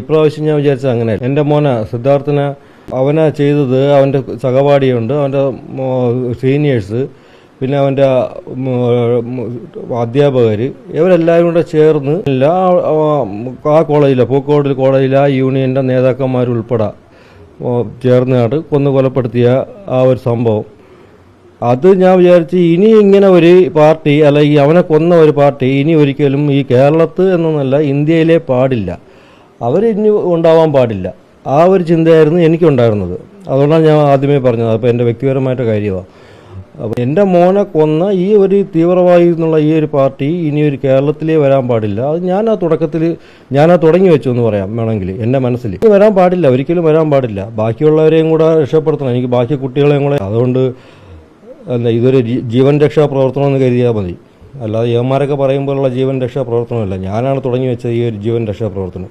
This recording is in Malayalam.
ഇപ്രാവശ്യം ഞാൻ വിചാരിച്ചത് അങ്ങനെ എൻ്റെ മോനെ സിദ്ധാർത്ഥന് അവനെ ചെയ്തത് അവൻ്റെ സഹപാഠിയുണ്ട്, അവൻ്റെ സീനിയേഴ്സ്, പിന്നെ അവൻ്റെ അധ്യാപകർ, ഇവരെല്ലാവരും കൂടെ ചേർന്ന് ആ കോളേജിലെ പൂക്കോട് കോളേജിലെ ആ യൂണിയൻ്റെ നേതാക്കന്മാരുൾപ്പെടെ ചേർന്നായിട്ട് കൊലപ്പെടുത്തിയ ആ ഒരു സംഭവം. അത് ഞാൻ വിചാരിച്ച് ഇനി ഇങ്ങനെ ഒരു പാർട്ടി അല്ലെങ്കിൽ അവനെ കൊന്ന ഒരു പാർട്ടി ഇനി ഒരിക്കലും ഈ കേരളത്തിൽ എന്നല്ല ഇന്ത്യയിലെ പാടില്ല, അവരിനി ഉണ്ടാവാൻ പാടില്ല. ആ ഒരു ചിന്തയായിരുന്നു എനിക്കുണ്ടായിരുന്നത്. അതുകൊണ്ടാണ് ഞാൻ ആദ്യമേ പറഞ്ഞത്. അപ്പോൾ എൻ്റെ വ്യക്തിപരമായിട്ട് കാര്യമാണ്. അപ്പോൾ എൻ്റെ മോനെ കൊന്ന ഈ ഒരു തീവ്രവാദി എന്നുള്ള ഈ ഒരു പാർട്ടി ഇനി ഒരു കേരളത്തിലേ വരാൻ പാടില്ല. അത് ഞാനാ തുടങ്ങി വെച്ചു എന്ന് പറയാം വേണമെങ്കിൽ. എൻ്റെ മനസ്സിൽ വരാൻ പാടില്ല, ഒരിക്കലും വരാൻ പാടില്ല. ബാക്കിയുള്ളവരെയും കൂടെ രക്ഷപ്പെടുത്തണം, എനിക്ക് ബാക്കി കുട്ടികളെയും കൂടെ. അതുകൊണ്ട് ഇതൊരു ജീവൻ രക്ഷാ പ്രവർത്തനം എന്ന് കരുതിയാൽ മതി. അല്ലാതെ യവന്മാരൊക്കെ പറയുമ്പോഴുള്ള ജീവൻ രക്ഷാ പ്രവർത്തനമല്ല, ഞാനാണ് തുടങ്ങി വെച്ചത് ഈ ഒരു ജീവൻ രക്ഷാ പ്രവർത്തനം.